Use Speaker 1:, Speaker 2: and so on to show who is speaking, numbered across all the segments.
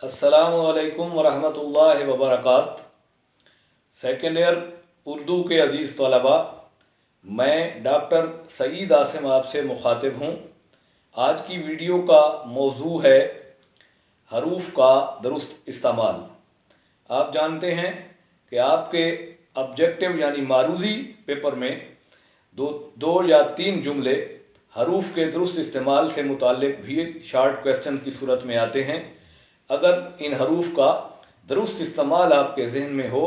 Speaker 1: अस्सलामुअलैकुम वरहमतुल्लाहि वबरकात। Second year Urdu के अज़ीज़ तलबा, मैं डॉक्टर सईद आसिम आपसे मुखातिब हूँ। आज की वीडियो का मौजू है हरूफ का दुरुस्त इस्तेमाल। आप जानते हैं कि आपके ऑब्जेक्टिव यानी मारूज़ी पेपर में दो या तीन जुमले हरूफ के दुरुस्त इस्तेमाल से मुताल्लिक भी शार्ट क्वेश्चन की सूरत में आते हैं। अगर इन हरूफ का दुरुस्त इस्तेमाल आपके जहन में हो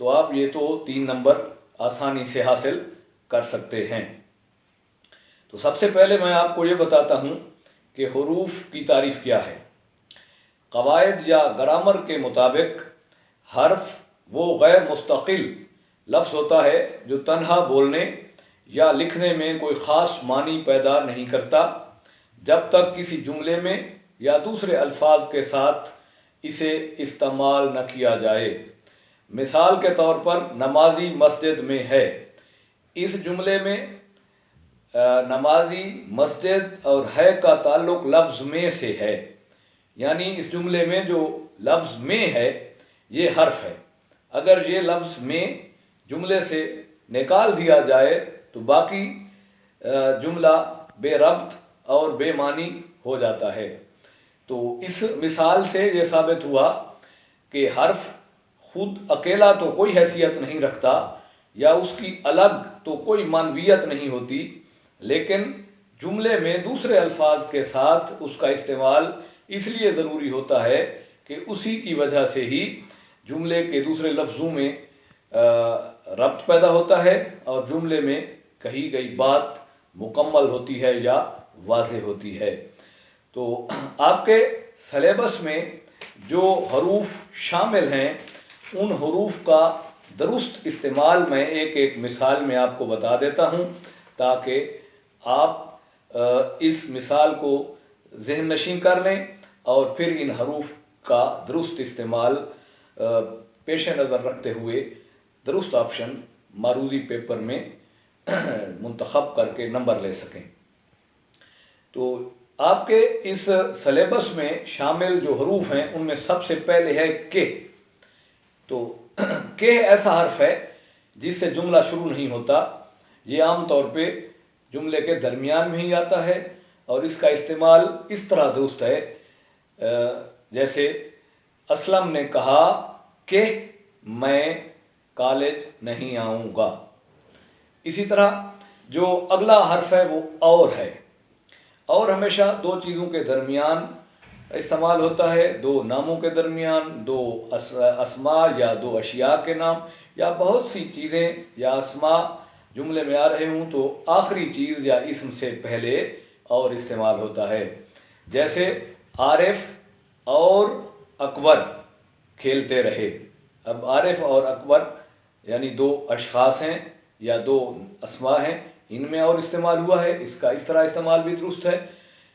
Speaker 1: तो आप ये तो 3 नंबर आसानी से हासिल कर सकते हैं। तो सबसे पहले मैं आपको ये बताता हूँ कि हरूफ की तारीफ़ क्या है। क़वाइद या ग्रामर के मुताबिक हर्फ वो गैर मुस्तकिल लफ्ज़ होता है जो तन्हा बोलने या लिखने में कोई ख़ास मानी पैदा नहीं करता जब तक किसी जुमले में या दूसरे अल्फाज के साथ इसे इस्तेमाल न किया जाए। मिसाल के तौर पर नमाजी मस्जिद में है। इस जुमले में नमाजी मस्जिद और है का ताल्लुक़ लफ्ज़ में से है, यानी इस जुमले में जो लफ्ज़ में है ये हर्फ है। अगर ये लफ्ज़ में जुमले से निकाल दिया जाए तो बाकी जुमला बेरब्त और बेमानी हो जाता है। तो इस मिसाल से ये साबित हुआ कि हर्फ खुद अकेला तो कोई हैसियत नहीं रखता या उसकी अलग तो कोई मानवियत नहीं होती, लेकिन जुमले में दूसरे अल्फाज के साथ उसका इस्तेमाल इसलिए ज़रूरी होता है कि उसी की वजह से ही जुमले के दूसरे लफ्ज़ों में रब्त पैदा होता है और जुमले में कही गई बात मुकम्मल होती है या वाज़ेह होती है। तो आपके सिलेबस में जो हरूफ शामिल हैं उन हरूफ का दुरुस्त इस्तेमाल मैं एक एक मिसाल में आपको बता देता हूं ताकि आप इस मिसाल को ज़हन नशीं कर लें और फिर इन हरूफ का दुरुस्त इस्तेमाल पेश नज़र रखते हुए दुरुस्त ऑप्शन मारूज़ी पेपर में मुंतखब करके नंबर ले सकें। तो आपके इस सिलेबस में शामिल जो हरूफ हैं उनमें सबसे पहले है के। तो के ऐसा हर्फ है जिससे जुमला शुरू नहीं होता। ये आम तौर पे जुमले के दरमियान में ही आता है और इसका इस्तेमाल इस तरह दुरुस्त है जैसे असलम ने कहा कि मैं कॉलेज नहीं आऊँगा। इसी तरह जो अगला हर्फ है वो और है। और हमेशा दो चीज़ों के दरमियान इस्तेमाल होता है, दो नामों के दरमियान, दो अस्मा या दो अशिया के नाम या बहुत सी चीज़ें या अस्मा जुमले में आ रहे हों तो आखिरी चीज़ या इसम से पहले और इस्तेमाल होता है। जैसे आरिफ और अकबर खेलते रहे। अब आरिफ और अकबर यानी दो अशखास हैं या दो अस्मा हैं, इनमें और इस्तेमाल हुआ है, इसका इस तरह इस्तेमाल भी दुरुस्त है।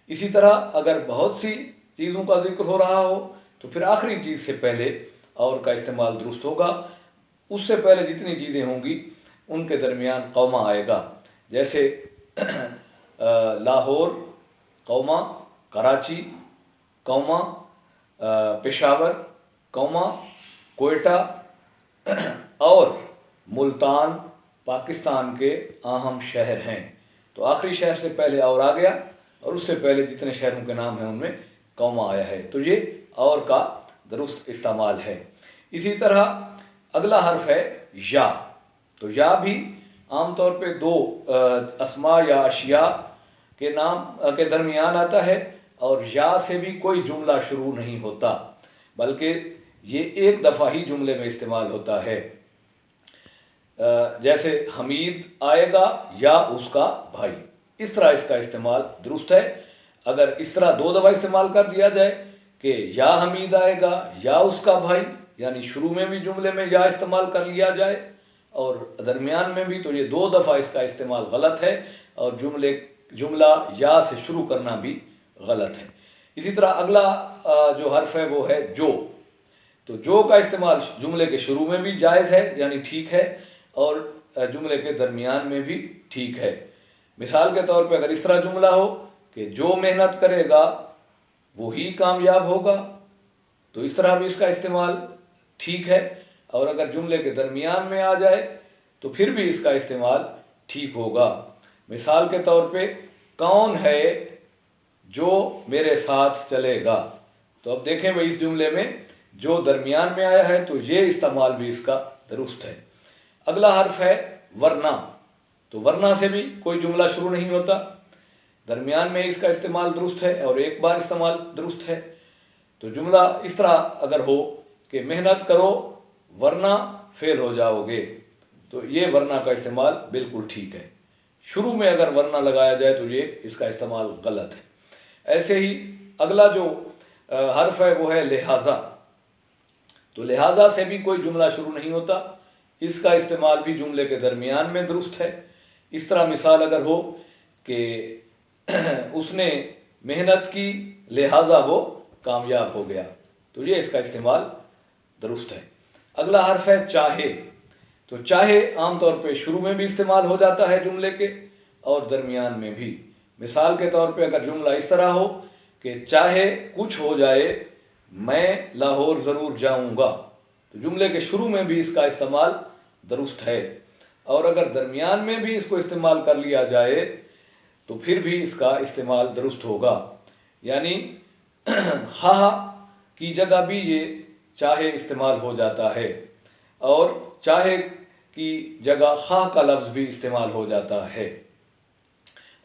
Speaker 1: इसी तरह अगर बहुत सी चीज़ों का जिक्र हो रहा हो तो फिर आखिरी चीज़ से पहले और का इस्तेमाल दुरुस्त होगा। उससे पहले जितनी चीज़ें होंगी उनके दरमियान कौमा आएगा। जैसे Lahore comma, Karachi comma, Peshawar comma, Quetta और मुल्तान पाकिस्तान के अहम शहर हैं। तो आखिरी शहर से पहले और आ गया और उससे पहले जितने शहरों के नाम हैं उनमें कौमा आया है। तो ये और का दुरुस्त इस्तेमाल है। इसी तरह अगला हर्फ है या। तो या भी आमतौर पे दो अस्मा या अशिया के नाम के दरमियान आता है और या से भी कोई जुमला शुरू नहीं होता बल्कि ये एक दफ़ा ही जुमले में इस्तेमाल होता है। जैसे हमीद आएगा या उसका भाई, इस तरह इसका इस्तेमाल दुरुस्त है। अगर इस तरह दो दफ़ा इस्तेमाल कर दिया जाए कि या हमीद आएगा या उसका भाई, यानी शुरू में भी जुमले में या इस्तेमाल कर लिया जाए और दरमियान में भी, तो ये दो दफ़ा इसका इस्तेमाल गलत है और जुमला या से शुरू करना भी गलत है। इसी तरह अगला जो हर्फ है वो है जो। तो जो का इस्तेमाल जुमले के शुरू में भी जायज़ है यानी ठीक है और जुमले के दरमियान में भी ठीक है। मिसाल के तौर पे अगर इस तरह जुमला हो कि जो मेहनत करेगा वो ही कामयाब होगा, तो इस तरह भी इसका इस्तेमाल ठीक है। और अगर जुमले के दरमियान में आ जाए तो फिर भी इसका इस्तेमाल ठीक होगा। मिसाल के तौर पे, कौन है जो मेरे साथ चलेगा, तो अब देखें भाई इस जुमले में जो दरमियान में आया है तो ये इस्तेमाल भी इसका दुरुस्त है। अगला हर्फ है वरना। तो वरना से भी कोई जुमला शुरू नहीं होता, दरमियान में इसका इस्तेमाल दुरुस्त है और एक बार इस्तेमाल दुरुस्त है। तो जुमला इस तरह अगर हो कि मेहनत करो वरना फेल हो जाओगे, तो ये वरना का इस्तेमाल बिल्कुल ठीक है। शुरू में अगर वरना लगाया जाए तो ये इसका इस्तेमाल गलत है। ऐसे ही अगला जो हर्फ है वो है लिहाजा। तो लिहाजा से भी कोई जुमला शुरू नहीं होता, इसका इस्तेमाल भी जुमले के दरमियान में दुरुस्त है। इस तरह मिसाल अगर हो कि उसने मेहनत की लिहाजा वो कामयाब हो गया, तो ये इसका इस्तेमाल दुरुस्त है। अगला हर्फ है चाहे। तो चाहे आमतौर पे शुरू में भी इस्तेमाल हो जाता है जुमले के और दरमियान में भी। मिसाल के तौर पे अगर जुमला इस तरह हो कि चाहे कुछ हो जाए मैं लाहौर ज़रूर जाऊंगा, तो जुमले के शुरू में भी इसका इस्तेमाल दुरुस्त है। और अगर दरमियान में भी इसको इस्तेमाल कर लिया जाए तो फिर भी इसका इस्तेमाल दुरुस्त होगा। यानी हा की जगह भी ये चाहे इस्तेमाल हो जाता है और चाहे की जगह खा का लफ्ज़ भी इस्तेमाल हो जाता है।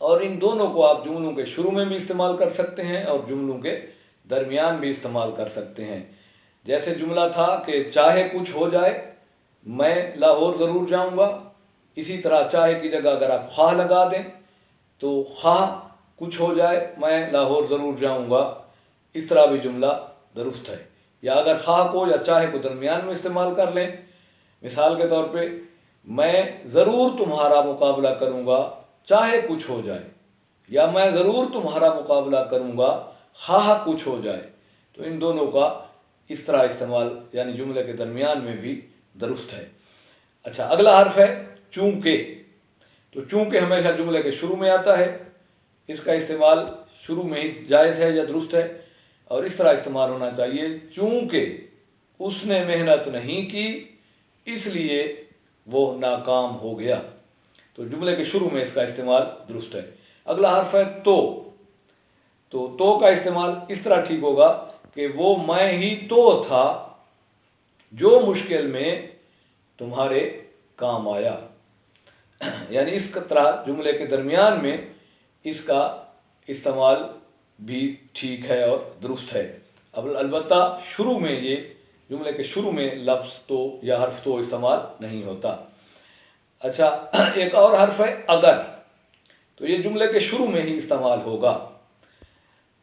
Speaker 1: और इन दोनों को आप जुमलों के शुरू में भी इस्तेमाल कर सकते हैं और जुमलों के दरमियान भी इस्तेमाल कर सकते हैं। जैसे जुमला था कि चाहे कुछ हो जाए मैं लाहौर ज़रूर जाऊंगा, इसी तरह चाहे की जगह अगर आप खा लगा दें तो खा कुछ हो जाए मैं लाहौर ज़रूर जाऊंगा, इस तरह भी जुमला दुरुस्त है। या अगर खा को या चाहे को दरमियान में इस्तेमाल कर लें, मिसाल के तौर पे मैं ज़रूर तुम्हारा मुकाबला करूंगा चाहे कुछ हो जाए, या मैं ज़रूर तुम्हारा मुकाबला करूंगा खा कुछ हो जाए, तो इन दोनों का इस तरह इस्तेमाल यानी जुमले के दरमियान में भी दुरुस्त है। अच्छा, अगला हर्फ है चूंकि। तो चूंकि हमेशा जुमले के शुरू में आता है, इसका इस्तेमाल शुरू में ही जायज़ है या दुरुस्त है और इस तरह इस्तेमाल होना चाहिए, चूंकि उसने मेहनत नहीं की इसलिए वो नाकाम हो गया। तो जुमले के शुरू में इसका इस्तेमाल दुरुस्त है। अगला हर्फ है तो का इस्तेमाल इस तरह ठीक होगा कि वो मैं ही तो था जो मुश्किल में तुम्हारे काम आया। यानी इस तरह जुमले के दरमियान में इसका इस्तेमाल भी ठीक है और दुरुस्त है। अब अलबत्ता शुरू में ये जुमले के शुरू में लफ्ज़ तो या हर्फ तो इस्तेमाल नहीं होता। अच्छा, एक और हर्फ है अगर। तो ये जुमले के शुरू में ही इस्तेमाल होगा।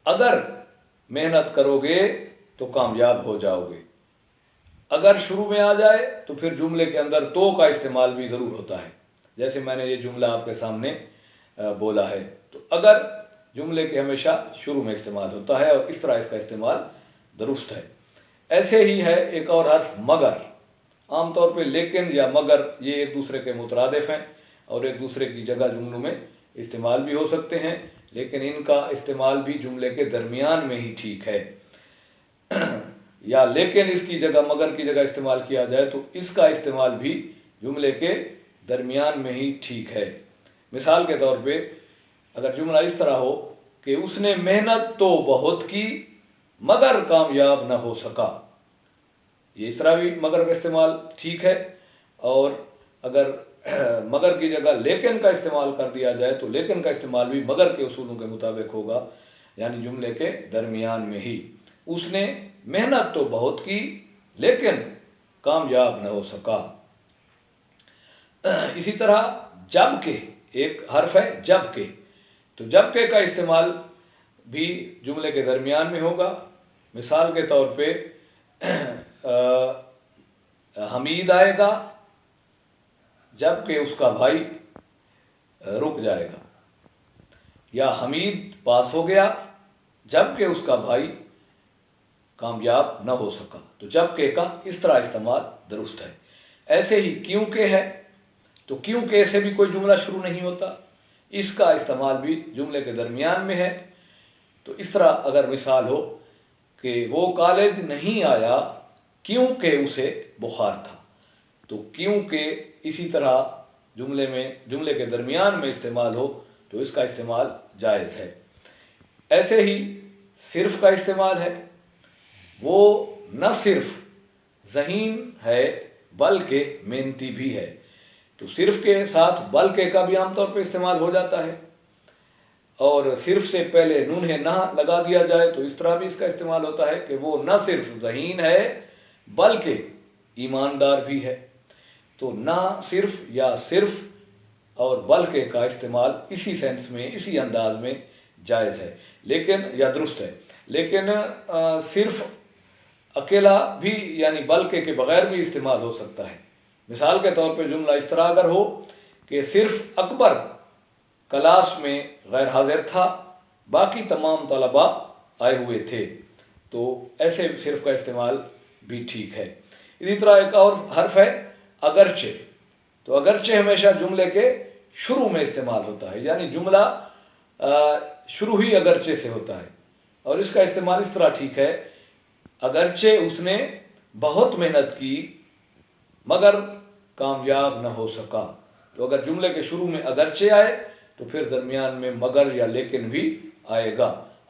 Speaker 1: अगर मेहनत करोगे तो कामयाब हो जाओगे। अगर शुरू में आ जाए तो फिर जुमले के अंदर तो का इस्तेमाल भी ज़रूर होता है, जैसे मैंने ये जुमला आपके सामने बोला है। तो अगर जुमले के हमेशा शुरू में इस्तेमाल होता है और इस तरह इसका इस्तेमाल दुरुस्त है। ऐसे ही है एक और हर्फ मगर। आमतौर पे लेकिन या मगर ये एक दूसरे के मुतरादिफ हैं और एक दूसरे की जगह जुमलों में इस्तेमाल भी हो सकते हैं, लेकिन इनका इस्तेमाल भी जुमले के दरमियान में ही ठीक है। या लेकिन इसकी जगह मगर की जगह इस्तेमाल किया जाए तो इसका इस्तेमाल भी जुमले के दरमियान में ही ठीक है। मिसाल के तौर पे अगर जुमला इस तरह हो कि उसने मेहनत तो बहुत की मगर कामयाब न हो सका, ये इस तरह भी मगर का इस्तेमाल ठीक है। और अगर मगर की जगह लेकिन का इस्तेमाल कर दिया जाए तो लेकिन का इस्तेमाल भी मगर के उसूलों के मुताबिक होगा, यानी जुमले के दरमियान में ही। उसने मेहनत तो बहुत की लेकिन कामयाब न हो सका। इसी तरह जबकि एक हर्फ है जबकि। तो जबकि का इस्तेमाल भी जुमले के दरमियान में होगा। मिसाल के तौर पे हमीद आएगा जबकि उसका भाई रुक जाएगा, या हमीद पास हो गया जबकि उसका भाई कामयाब न हो सका। तो जबकि का इस तरह इस्तेमाल दुरुस्त है। ऐसे ही क्योंकि है, तो क्योंकि से भी कोई जुमला शुरू नहीं होता, इसका इस्तेमाल भी जुमले के दरमियान में है। तो इस तरह अगर मिसाल हो کہ وہ کالج نہیں آیا کیونکہ اسے بخار تھا، تو کیونکہ اسی طرح جملے کے درمیان میں استعمال ہو تو اس کا استعمال جائز ہے۔ ایسے ہی صرف کا استعمال ہے، وہ نہ صرف ذہین ہے بلکہ محنتی بھی ہے، تو صرف کے ساتھ بلکہ کا بھی عام طور پہ استعمال ہو جاتا ہے، اور صرف سے پہلے نون نہ لگا دیا جائے تو اس طرح بھی اس کا استعمال ہوتا ہے کہ وہ نہ صرف ذہین ہے بلکہ ایماندار بھی ہے۔ تو نہ صرف یا صرف اور بلکہ کا استعمال اسی سینس میں، اسی انداز میں جائز ہے، لیکن یا درست ہے، لیکن صرف اکیلا بھی یعنی بلکہ کے بغیر بھی استعمال ہو سکتا ہے۔ مثال کے طور پہ جملہ اس طرح اگر ہو کہ صرف اکبر کلاس میں غیر حاضر تھا، باقی تمام طلباء آئے ہوئے تھے، تو ایسے صرف کا استعمال بھی ٹھیک ہے۔ اسی طرح ایک اور حرف ہے اگرچہ، تو اگرچہ ہمیشہ جملے کے شروع میں استعمال ہوتا ہے، یعنی جملہ شروع ہی اگرچہ سے ہوتا ہے، اور اس کا استعمال اس طرح ٹھیک ہے، اگرچہ اس نے بہت محنت کی مگر کامیاب نہ ہو سکا۔ تو اگر جملے کے شروع میں اگرچہ آئے تو پھر درمیان میں مگر یا لیکن بھی آئے گا۔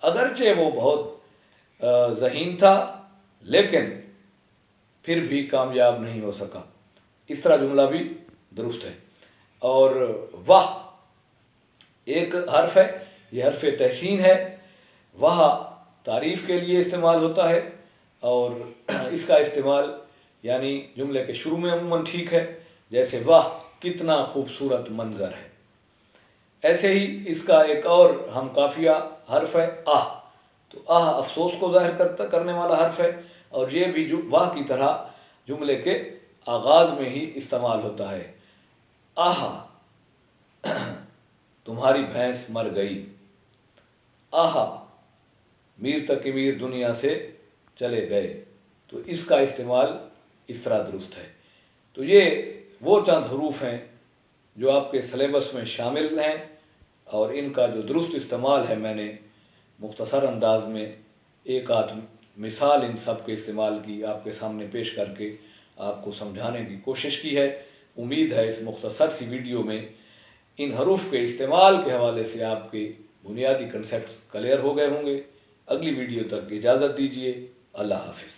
Speaker 1: اگرچہ وہ بہت ذہین تھا لیکن پھر بھی کامیاب نہیں ہو سکا، اس طرح جملہ بھی درست ہے۔ اور واہ ایک حرف ہے، یہ حرف تحسین ہے، واہ تعریف کے لیے استعمال ہوتا ہے، اور اس کا استعمال یعنی جملے کے شروع میں عموماً ٹھیک ہے، جیسے واہ کتنا خوبصورت منظر ہے۔ ایسے ہی اس کا ایک اور ہم قافیہ حرف ہے آہ، تو آہ افسوس کو ظاہر کرنے والا حرف ہے، اور یہ بھی واہ کی طرح جملے کے آغاز میں ہی استعمال ہوتا ہے۔ آہ تمہاری بھینس مر گئی، آہ میر تک میر دنیا سے چلے گئے، تو اس کا استعمال اس طرح درست ہے۔ تو یہ وہ چند حروف ہیں جو آپ کے سلیبس میں شامل ہیں، اور ان کا جو درست استعمال ہے میں نے مختصر انداز میں ایک آدھ مثال ان سب کے استعمال کی آپ کے سامنے پیش کر کے آپ کو سمجھانے کی کوشش کی ہے۔ امید ہے اس مختصر سی ویڈیو میں ان حروف کے استعمال کے حوالے سے آپ کے بنیادی کنسیپٹس کلیئر ہو گئے ہوں گے۔ اگلی ویڈیو تک اجازت دیجیے، اللہ حافظ۔